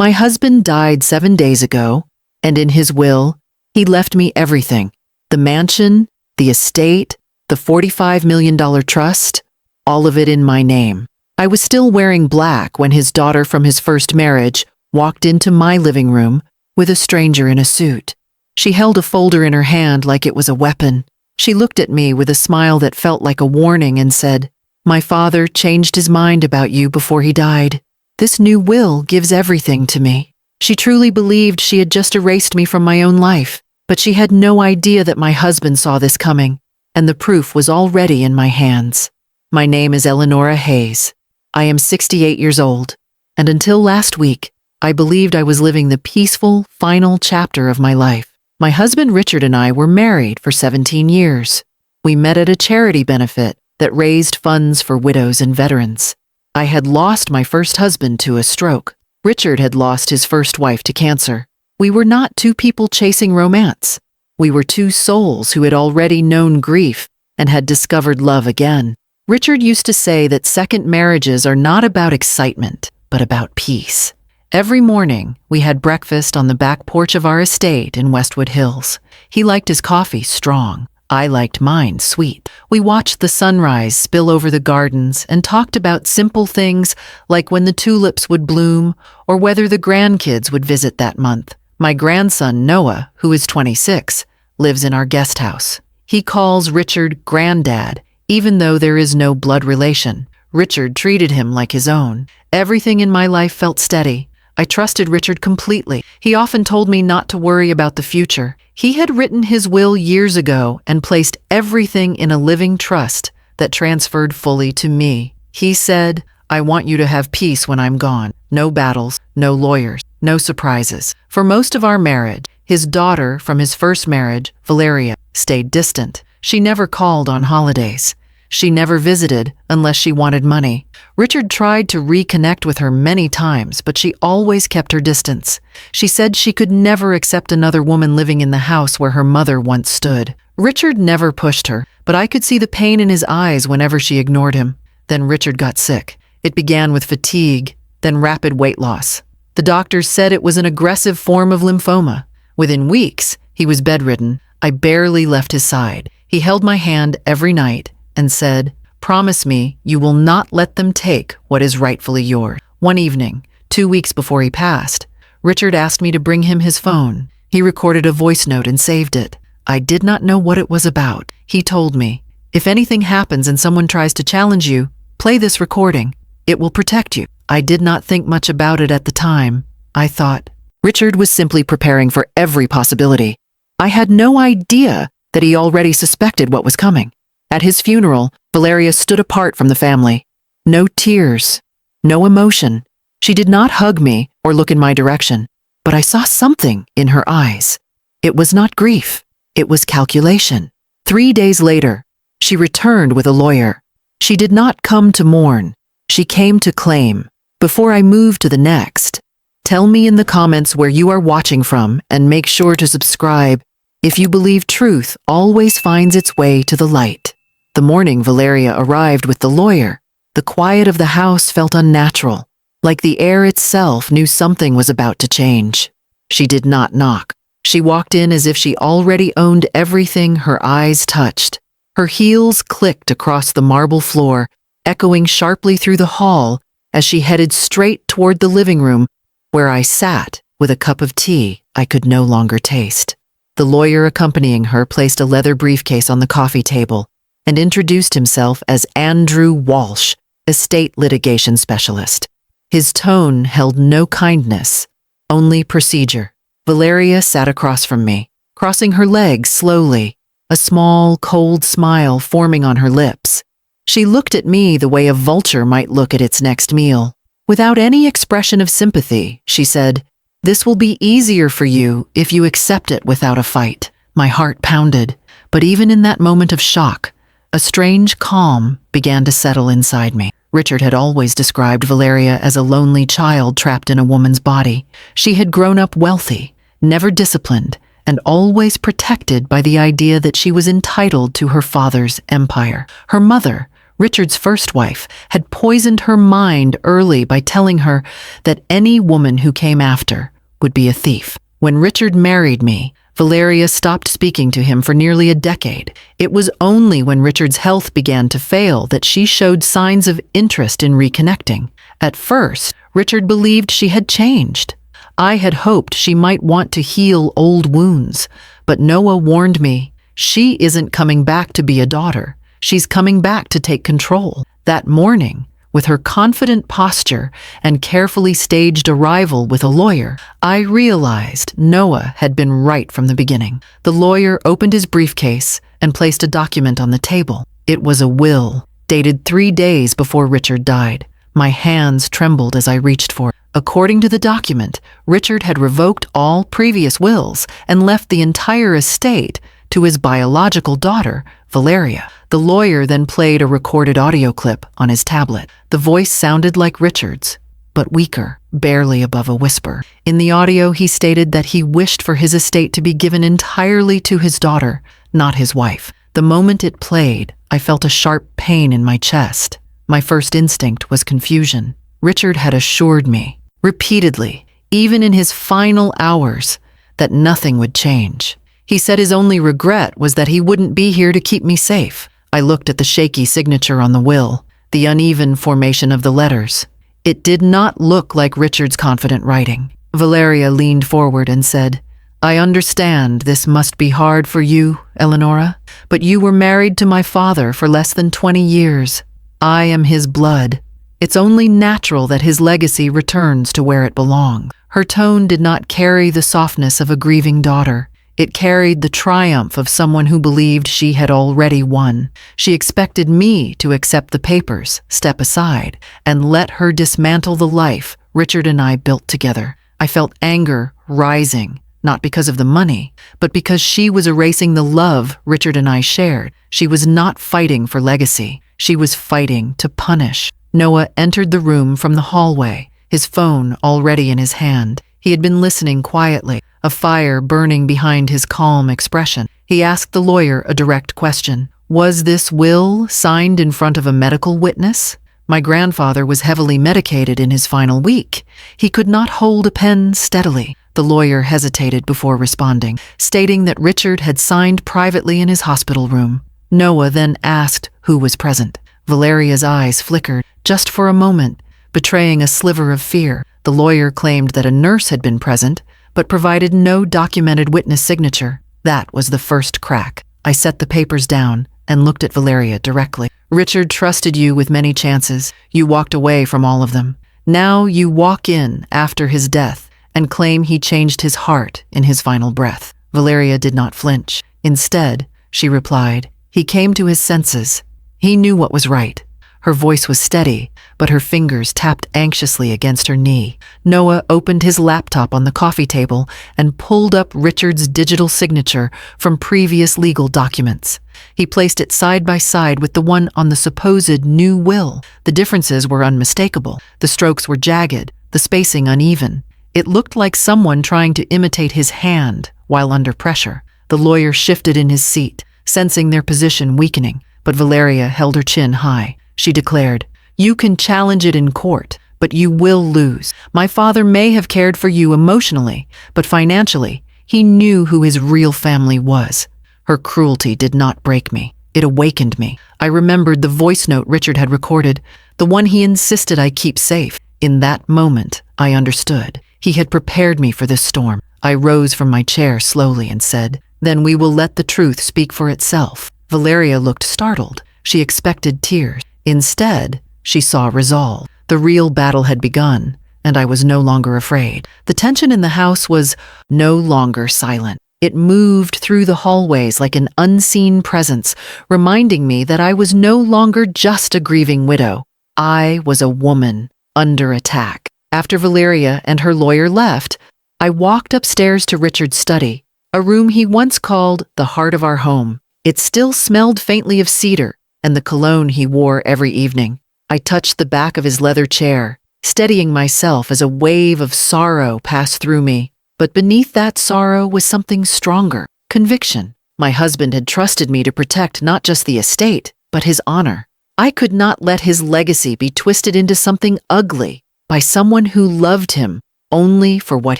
My husband died 7 days ago, and in his will, he left me everything. The mansion, the estate, the $45 million trust, all of it in my name. I was still wearing black when his daughter from his first marriage walked into my living room with a stranger in a suit. She held a folder in her hand like it was a weapon. She looked at me with a smile that felt like a warning and said, "My father changed his mind about you before he died. This new will gives everything to me." She truly believed she had just erased me from my own life, but she had no idea that my husband saw this coming, and the proof was already in my hands. My name is Eleonora Hayes. I am 68 years old, and until last week, I believed I was living the peaceful, final chapter of my life. My husband Richard and I were married for 17 years. We met at a charity benefit that raised funds for widows and veterans. I had lost my first husband to a stroke. Richard had lost his first wife to cancer. We were not two people chasing romance. We were two souls who had already known grief and had discovered love again. Richard used to say that second marriages are not about excitement, but about peace. Every morning, we had breakfast on the back porch of our estate in Westwood Hills. He liked his coffee strong. I liked mine sweet. We watched the sunrise spill over the gardens and talked about simple things like when the tulips would bloom or whether the grandkids would visit that month. My grandson, Noah, who is 26, lives in our guest house. He calls Richard Granddad, even though there is no blood relation. Richard treated him like his own. Everything in my life felt steady. I trusted Richard completely. He often told me not to worry about the future. He had written his will years ago and placed everything in a living trust that transferred fully to me. He said, "I want you to have peace when I'm gone. No battles, no lawyers, no surprises." For most of our marriage, his daughter from his first marriage, Valeria, stayed distant. She never called on holidays. She never visited unless she wanted money. Richard tried to reconnect with her many times, but she always kept her distance. She said she could never accept another woman living in the house where her mother once stood. Richard never pushed her, but I could see the pain in his eyes whenever she ignored him. Then Richard got sick. It began with fatigue, then rapid weight loss. The doctors said it was an aggressive form of lymphoma. Within weeks, he was bedridden. I barely left his side. He held my hand every night and said, "Promise me you will not let them take what is rightfully yours." One evening, 2 weeks before he passed, Richard asked me to bring him his phone. He recorded a voice note and saved it. I did not know what it was about. He told me, "If anything happens and someone tries to challenge you, play this recording. It will protect you." I did not think much about it at the time. I thought, Richard was simply preparing for every possibility. I had no idea that he already suspected what was coming. At his funeral, Valeria stood apart from the family. No tears, no emotion. She did not hug me or look in my direction, but I saw something in her eyes. It was not grief. It was calculation. 3 days later, she returned with a lawyer. She did not come to mourn. She came to claim. Before I move to the next, tell me in the comments where you are watching from and make sure to subscribe if you believe truth always finds its way to the light. The morning Valeria arrived with the lawyer, the quiet of the house felt unnatural, like the air itself knew something was about to change. She did not knock. She walked in as if she already owned everything her eyes touched. Her heels clicked across the marble floor, echoing sharply through the hall as she headed straight toward the living room, where I sat with a cup of tea I could no longer taste. The lawyer accompanying her placed a leather briefcase on the coffee table and introduced himself as Andrew Walsh, estate litigation specialist. His tone held no kindness, only procedure. Valeria sat across from me, crossing her legs slowly, a small, cold smile forming on her lips. She looked at me the way a vulture might look at its next meal. Without any expression of sympathy, she said, "This will be easier for you if you accept it without a fight." My heart pounded, but even in that moment of shock, a strange calm began to settle inside me. Richard had always described Valeria as a lonely child trapped in a woman's body. She had grown up wealthy, never disciplined, and always protected by the idea that she was entitled to her father's empire. Her mother, Richard's first wife, had poisoned her mind early by telling her that any woman who came after would be a thief. When Richard married me, Valeria stopped speaking to him for nearly a decade. It was only when Richard's health began to fail that she showed signs of interest in reconnecting. At first, Richard believed she had changed. I had hoped she might want to heal old wounds, but Noah warned me, she isn't coming back to be a daughter. She's coming back to take control. That morning, with her confident posture and carefully staged arrival with a lawyer, I realized Noah had been right from the beginning. The lawyer opened his briefcase and placed a document on the table. It was a will, dated 3 days before Richard died. My hands trembled as I reached for it. According to the document, Richard had revoked all previous wills and left the entire estate to his biological daughter, Valeria. The lawyer then played a recorded audio clip on his tablet. The voice sounded like Richard's, but weaker, barely above a whisper. In the audio, he stated that he wished for his estate to be given entirely to his daughter, not his wife. The moment it played, I felt a sharp pain in my chest. My first instinct was confusion. Richard had assured me, repeatedly, even in his final hours, that nothing would change. He said his only regret was that he wouldn't be here to keep me safe. I looked at the shaky signature on the will, the uneven formation of the letters. It did not look like Richard's confident writing. Valeria leaned forward and said, "I understand this must be hard for you, Eleonora, but you were married to my father for less than 20 years. I am his blood. It's only natural that his legacy returns to where it belongs." Her tone did not carry the softness of a grieving daughter. It carried the triumph of someone who believed she had already won. She expected me to accept the papers, step aside, and let her dismantle the life Richard and I built together. I felt anger rising, not because of the money, but because she was erasing the love Richard and I shared. She was not fighting for legacy. She was fighting to punish. Noah entered the room from the hallway, his phone already in his hand. He had been listening quietly, a fire burning behind his calm expression. He asked the lawyer a direct question. Was this will signed in front of a medical witness? My grandfather was heavily medicated in his final week. He could not hold a pen steadily. The lawyer hesitated before responding, stating that Richard had signed privately in his hospital room. Noah then asked who was present. Valeria's eyes flickered, just for a moment, betraying a sliver of fear. The lawyer claimed that a nurse had been present, but provided no documented witness signature. That was the first crack. I set the papers down and looked at Valeria directly. Richard trusted you with many chances. You walked away from all of them. Now you walk in after his death and claim he changed his heart in his final breath. Valeria did not flinch. Instead, she replied, "He came to his senses. He knew what was right." Her voice was steady, but her fingers tapped anxiously against her knee. Noah opened his laptop on the coffee table and pulled up Richard's digital signature from previous legal documents. He placed it side by side with the one on the supposed new will. The differences were unmistakable. The strokes were jagged, the spacing uneven. It looked like someone trying to imitate his hand while under pressure. The lawyer shifted in his seat, sensing their position weakening, but Valeria held her chin high. She declared, "You can challenge it in court, but you will lose. My father may have cared for you emotionally, but financially, he knew who his real family was." Her cruelty did not break me. It awakened me. I remembered the voice note Richard had recorded, the one he insisted I keep safe. In that moment, I understood. He had prepared me for this storm. I rose from my chair slowly and said, "Then we will let the truth speak for itself." Valeria looked startled. She expected tears. Instead, she saw resolve. The real battle had begun, and I was no longer afraid. The tension in the house was no longer silent. It moved through the hallways like an unseen presence, reminding me that I was no longer just a grieving widow. I was a woman under attack. After Valeria and her lawyer left, I walked upstairs to Richard's study, a room he once called the heart of our home. It still smelled faintly of cedar and the cologne he wore every evening. I touched the back of his leather chair, steadying myself as a wave of sorrow passed through me. But beneath that sorrow was something stronger, conviction. My husband had trusted me to protect not just the estate, but his honor. I could not let his legacy be twisted into something ugly by someone who loved him only for what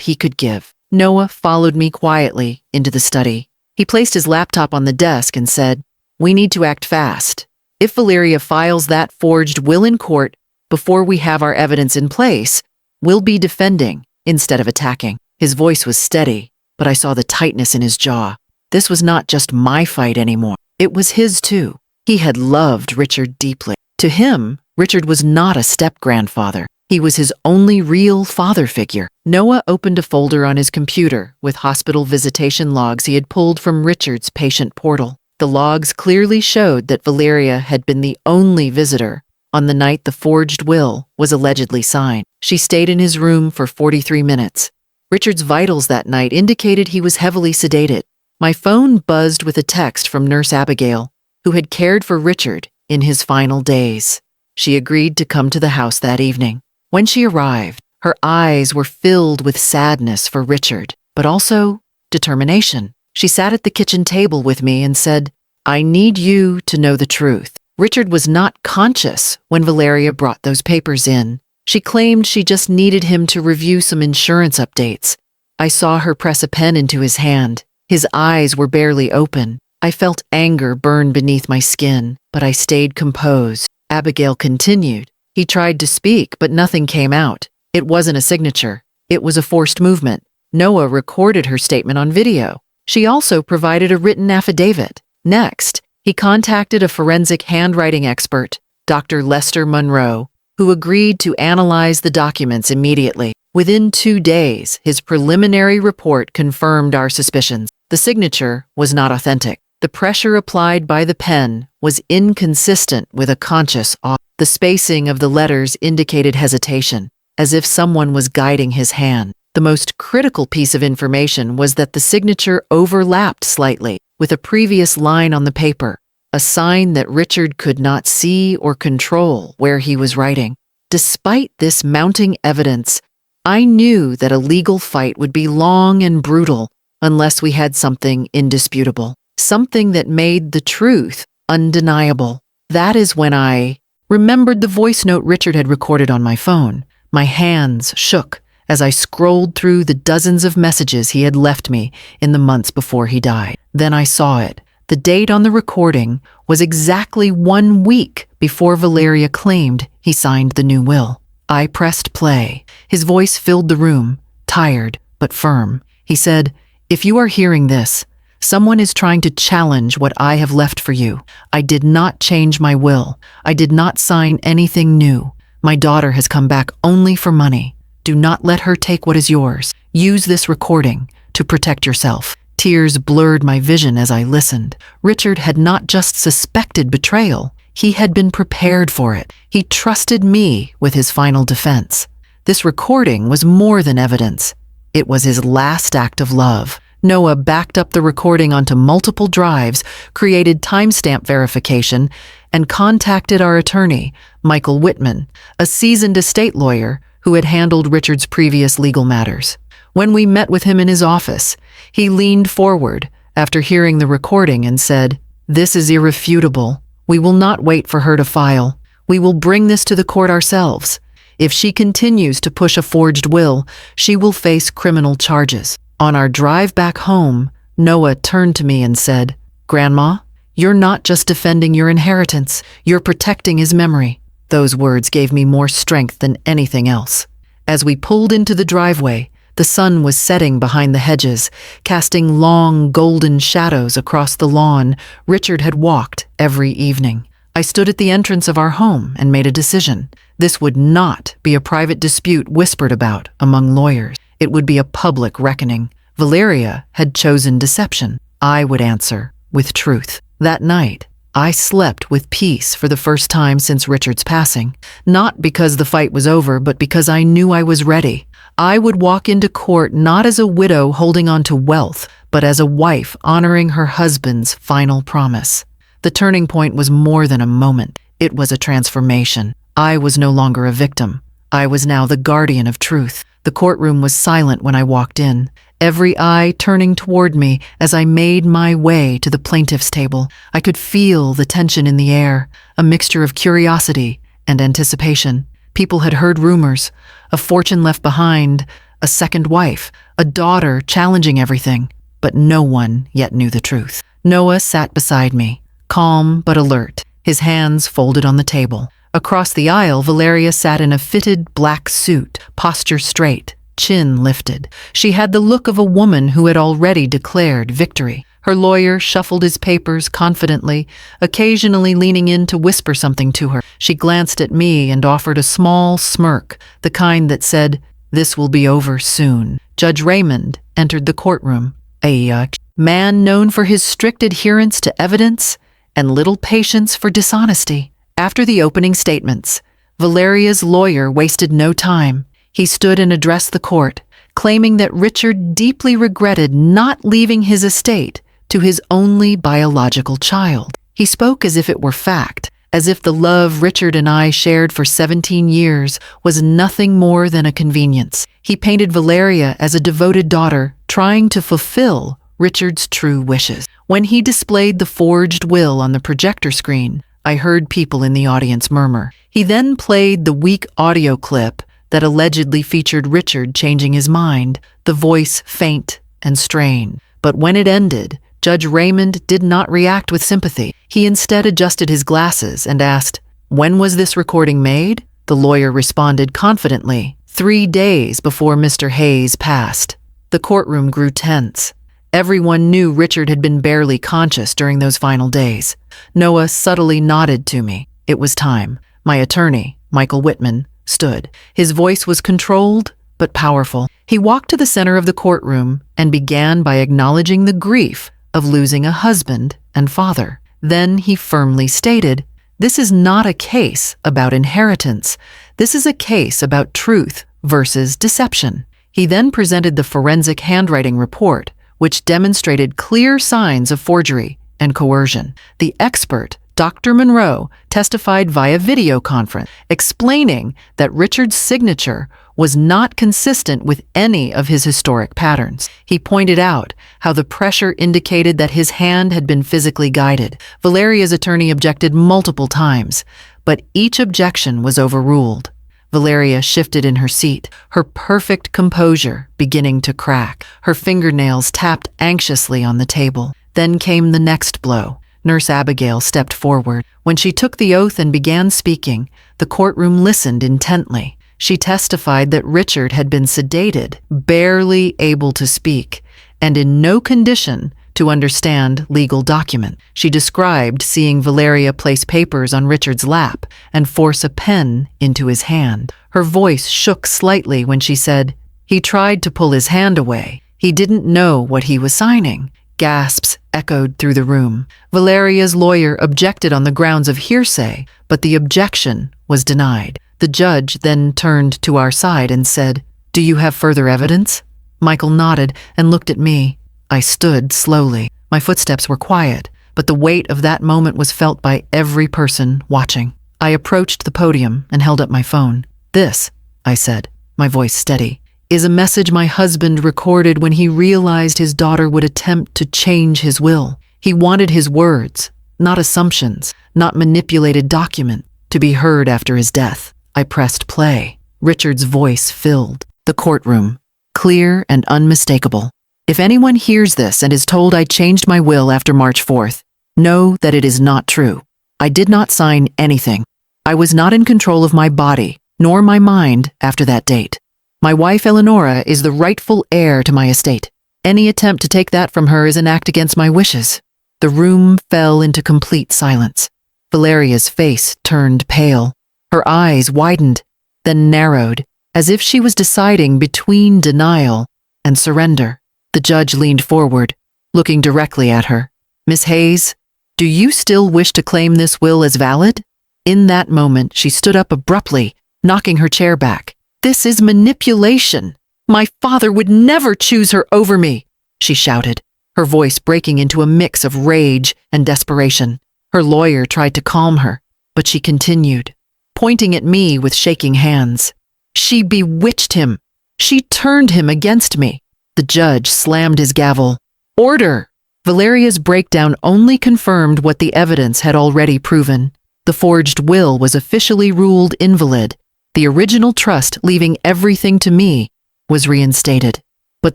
he could give. Noah followed me quietly into the study. He placed his laptop on the desk and said, "We need to act fast. If Valeria files that forged will in court before we have our evidence in place, we'll be defending instead of attacking." His voice was steady, but I saw the tightness in his jaw. This was not just my fight anymore. It was his too. He had loved Richard deeply. To him, Richard was not a step-grandfather. He was his only real father figure. Noah opened a folder on his computer with hospital visitation logs he had pulled from Richard's patient portal. The logs clearly showed that Valeria had been the only visitor on the night the forged will was allegedly signed. She stayed in his room for 43 minutes. Richard's vitals that night indicated he was heavily sedated. My phone buzzed with a text from Nurse Abigail, who had cared for Richard in his final days. She agreed to come to the house that evening. When she arrived, her eyes were filled with sadness for Richard, but also determination. She sat at the kitchen table with me and said, "I need you to know the truth." Richard was not conscious when Valeria brought those papers in. She claimed she just needed him to review some insurance updates. I saw her press a pen into his hand. His eyes were barely open. I felt anger burn beneath my skin, but I stayed composed. Abigail continued. He tried to speak, but nothing came out. It wasn't a signature. It was a forced movement. Noah recorded her statement on video. She also provided a written affidavit. Next, he contacted a forensic handwriting expert, Dr. Lester Monroe, who agreed to analyze the documents immediately. Within 2 days, his preliminary report confirmed our suspicions. The signature was not authentic. The pressure applied by the pen was inconsistent with a conscious awe. The spacing of the letters indicated hesitation, as if someone was guiding his hand. The most critical piece of information was that the signature overlapped slightly with a previous line on the paper, a sign that Richard could not see or control where he was writing. Despite this mounting evidence, I knew that a legal fight would be long and brutal unless we had something indisputable, something that made the truth undeniable. That is when I remembered the voice note Richard had recorded on my phone. My hands shook as I scrolled through the dozens of messages he had left me in the months before he died. Then I saw it. The date on the recording was exactly 1 week before Valeria claimed he signed the new will. I pressed play. His voice filled the room, tired but firm. He said, "If you are hearing this, someone is trying to challenge what I have left for you. I did not change my will. I did not sign anything new. My daughter has come back only for money. Do not let her take what is yours. Use this recording to protect yourself." Tears blurred my vision as I listened. Richard had not just suspected betrayal. He had been prepared for it. He trusted me with his final defense. This recording was more than evidence. It was his last act of love. Noah backed up the recording onto multiple drives, created timestamp verification, and contacted our attorney, Michael Whitman, a seasoned estate lawyer who had handled Richard's previous legal matters. When we met with him in his office, he leaned forward after hearing the recording and said, "This is irrefutable. We will not wait for her to file. We will bring this to the court ourselves. If she continues to push a forged will, she will face criminal charges." On our drive back home, Noah turned to me and said, "Grandma, you're not just defending your inheritance, you're protecting his memory." Those words gave me more strength than anything else. As we pulled into the driveway, the sun was setting behind the hedges, casting long golden shadows across the lawn Richard had walked every evening. I stood at the entrance of our home and made a decision. This would not be a private dispute whispered about among lawyers. It would be a public reckoning. Valeria had chosen deception. I would answer with truth. That night, I slept with peace for the first time since Richard's passing, not because the fight was over, but because I knew I was ready. I would walk into court not as a widow holding on to wealth, but as a wife honoring her husband's final promise. The turning point was more than a moment. It was a transformation. I was no longer a victim. I was now the guardian of truth. The courtroom was silent when I walked in, every eye turning toward me as I made my way to the plaintiff's table. I could feel the tension in the air, a mixture of curiosity and anticipation. People had heard rumors, a fortune left behind, a second wife, a daughter challenging everything, but no one yet knew the truth. Noah sat beside me, calm but alert, his hands folded on the table. Across the aisle, Valeria sat in a fitted black suit, posture straight, chin lifted. She had the look of a woman who had already declared victory. Her lawyer shuffled his papers confidently, occasionally leaning in to whisper something to her. She glanced at me and offered a small smirk, the kind that said, "This will be over soon." Judge Raymond entered the courtroom, a man known for his strict adherence to evidence and little patience for dishonesty. After the opening statements, Valeria's lawyer wasted no time. He stood and addressed the court, claiming that Richard deeply regretted not leaving his estate to his only biological child. He spoke as if it were fact, as if the love Richard and I shared for 17 years was nothing more than a convenience. He painted Valeria as a devoted daughter, trying to fulfill Richard's true wishes. When he displayed the forged will on the projector screen, I heard people in the audience murmur. He then played the weak audio clip that allegedly featured Richard changing his mind, the voice faint and strained. But when it ended, Judge Raymond did not react with sympathy. He instead adjusted his glasses and asked, "When was this recording made?" The lawyer responded confidently, 3 days before Mr. Hayes passed. The courtroom grew tense. Everyone knew Richard had been barely conscious during those final days. Noah subtly nodded to me. It was time. My attorney, Michael Whitman, stood. His voice was controlled but powerful. He walked to the center of the courtroom and began by acknowledging the grief of losing a husband and father. Then he firmly stated, "This is not a case about inheritance. This is a case about truth versus deception." He then presented the forensic handwriting report, which demonstrated clear signs of forgery and coercion. The expert, Dr. Monroe, testified via video conference, explaining that Richard's signature was not consistent with any of his historic patterns. He pointed out how the pressure indicated that his hand had been physically guided. Valeria's attorney objected multiple times, but each objection was overruled. Valeria shifted in her seat, her perfect composure beginning to crack. Her fingernails tapped anxiously on the table. Then came the next blow. Nurse Abigail stepped forward. When she took the oath and began speaking, the courtroom listened intently. She testified that Richard had been sedated, barely able to speak, and in no condition to understand legal document. She described seeing Valeria place papers on Richard's lap and force a pen into his hand. Her voice shook slightly when she said, "He tried to pull his hand away. He didn't know what he was signing." Gasps echoed through the room. Valeria's lawyer objected on the grounds of hearsay, but the objection was denied. The judge then turned to our side and said, "Do you have further evidence?" Michael nodded and looked at me. I stood slowly. My footsteps were quiet, but the weight of that moment was felt by every person watching. I approached the podium and held up my phone. "This," I said, my voice steady, "is a message my husband recorded when he realized his daughter would attempt to change his will. He wanted his words, not assumptions, not manipulated document, to be heard after his death." I pressed play. Richard's voice filled the courtroom, clear and unmistakable. "If anyone hears this and is told I changed my will after March 4th, know that it is not true. I did not sign anything. I was not in control of my body, nor my mind after that date. My wife Eleonora is the rightful heir to my estate. Any attempt to take that from her is an act against my wishes." The room fell into complete silence. Valeria's face turned pale. Her eyes widened, then narrowed, as if she was deciding between denial and surrender. The judge leaned forward, looking directly at her. "Miss Hayes, do you still wish to claim this will as valid?" In that moment, she stood up abruptly, knocking her chair back. "This is manipulation. My father would never choose her over me," she shouted, her voice breaking into a mix of rage and desperation. Her lawyer tried to calm her, but she continued, pointing at me with shaking hands. "She bewitched him. She turned him against me. The judge slammed his gavel. Order! Valeria's breakdown only confirmed what the evidence had already proven. The forged will was officially ruled invalid. The original trust, leaving everything to me, was reinstated. But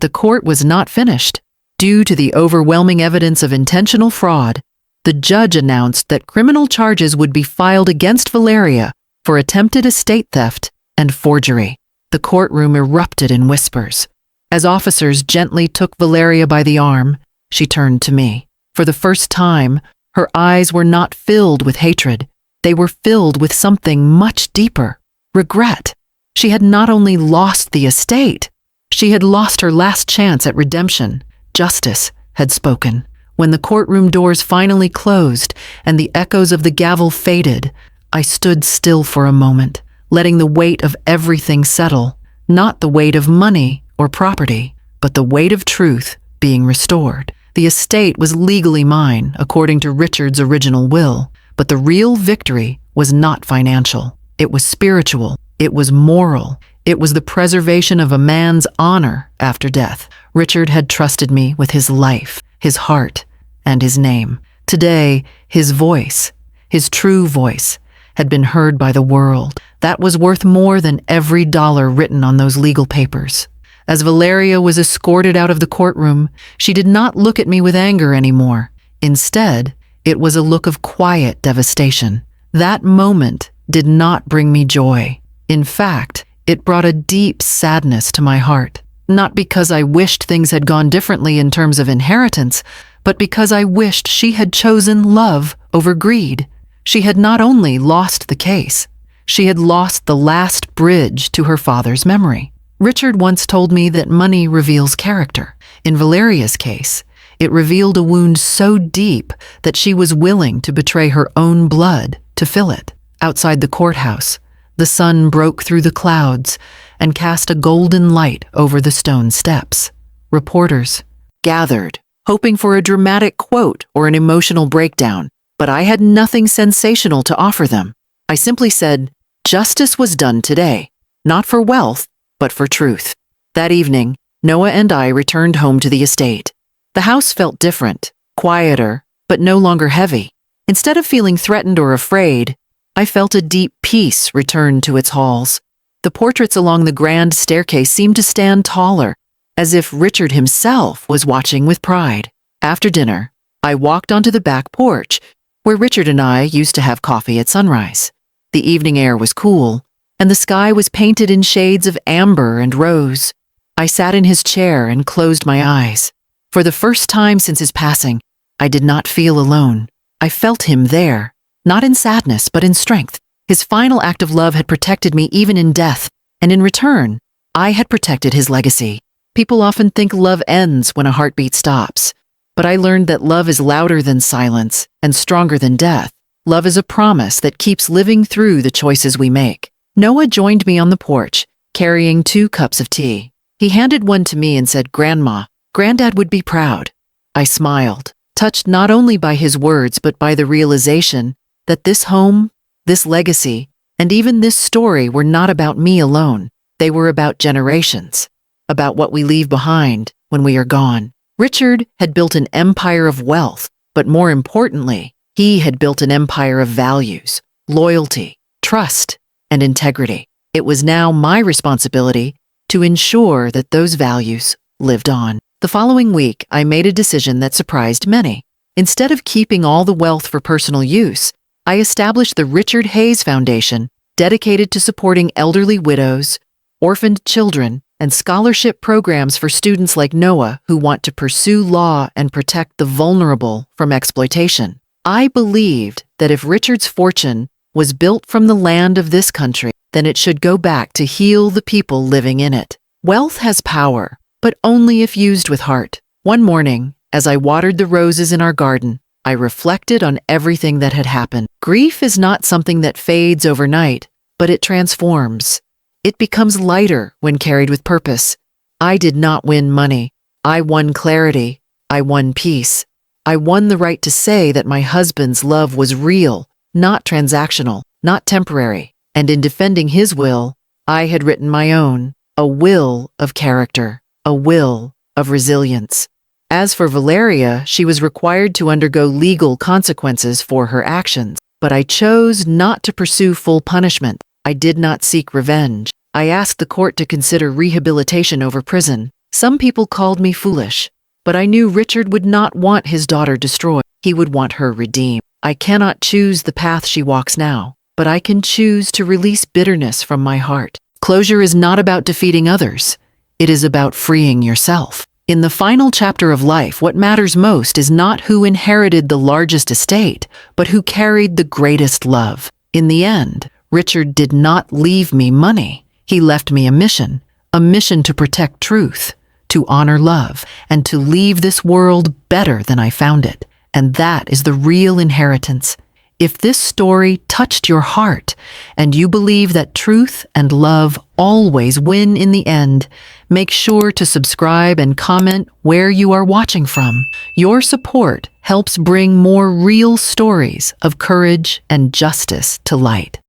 the court was not finished. Due to the overwhelming evidence of intentional fraud, the judge announced that criminal charges would be filed against Valeria for attempted estate theft and forgery. The courtroom erupted in whispers. As officers gently took Valeria by the arm, she turned to me. For the first time, her eyes were not filled with hatred. They were filled with something much deeper: regret. She had not only lost the estate, she had lost her last chance at redemption. Justice had spoken. When the courtroom doors finally closed and the echoes of the gavel faded, I stood still for a moment, letting the weight of everything settle. Not the weight of money or property, but the weight of truth being restored. The estate was legally mine, according to Richard's original will, but the real victory was not financial. It was spiritual. It was moral. It was the preservation of a man's honor after death. Richard had trusted me with his life, his heart, and his name. Today, his voice, his true voice, had been heard by the world. That was worth more than every dollar written on those legal papers. As Valeria was escorted out of the courtroom, she did not look at me with anger anymore. Instead, it was a look of quiet devastation. That moment did not bring me joy. In fact, it brought a deep sadness to my heart. Not because I wished things had gone differently in terms of inheritance, but because I wished she had chosen love over greed. She had not only lost the case, she had lost the last bridge to her father's memory. Richard once told me that money reveals character. In Valeria's case, it revealed a wound so deep that she was willing to betray her own blood to fill it. Outside the courthouse, the sun broke through the clouds and cast a golden light over the stone steps. Reporters gathered, hoping for a dramatic quote or an emotional breakdown, but I had nothing sensational to offer them. I simply said, "Justice was done today, not for wealth, but for truth." That evening, Noah and I returned home to the estate. The house felt different, quieter, but no longer heavy. Instead of feeling threatened or afraid, I felt a deep peace return to its halls. The portraits along the grand staircase seemed to stand taller, as if Richard himself was watching with pride. After dinner, I walked onto the back porch, where Richard and I used to have coffee at sunrise. The evening air was cool, and the sky was painted in shades of amber and rose. I sat in his chair and closed my eyes. For the first time since his passing, I did not feel alone. I felt him there, not in sadness, but in strength. His final act of love had protected me even in death, and in return, I had protected his legacy. People often think love ends when a heartbeat stops, but I learned that love is louder than silence and stronger than death. Love is a promise that keeps living through the choices we make. Noah joined me on the porch, carrying 2 cups of tea. He handed one to me and said, "Grandma, Granddad would be proud." I smiled, touched not only by his words but by the realization that this home, this legacy, and even this story were not about me alone. They were about generations, about what we leave behind when we are gone. Richard had built an empire of wealth, but more importantly, he had built an empire of values, loyalty, trust, and integrity. It was now my responsibility to ensure that those values lived on. The following week, I made a decision that surprised many. Instead of keeping all the wealth for personal use, I established the Richard Hayes Foundation, dedicated to supporting elderly widows, orphaned children, and scholarship programs for students like Noah who want to pursue law and protect the vulnerable from exploitation. I believed that if Richard's fortune was built from the land of this country, then it should go back to heal the people living in it. Wealth has power, but only if used with heart. One morning, as I watered the roses in our garden, I reflected on everything that had happened. Grief is not something that fades overnight, but it transforms. It becomes lighter when carried with purpose. I did not win money. I won clarity. I won peace. I won the right to say that my husband's love was real, not transactional, not temporary. And in defending his will, I had written my own, a will of character, a will of resilience. As for Valeria, she was required to undergo legal consequences for her actions. But I chose not to pursue full punishment. I did not seek revenge. I asked the court to consider rehabilitation over prison. Some people called me foolish, but I knew Richard would not want his daughter destroyed. He would want her redeemed. I cannot choose the path she walks now, but I can choose to release bitterness from my heart. Closure is not about defeating others. It is about freeing yourself. In the final chapter of life, what matters most is not who inherited the largest estate, but who carried the greatest love. In the end, Richard did not leave me money. He left me a mission to protect truth, to honor love, and to leave this world better than I found it. And that is the real inheritance. If this story touched your heart and you believe that truth and love always win in the end, make sure to subscribe and comment where you are watching from. Your support helps bring more real stories of courage and justice to light.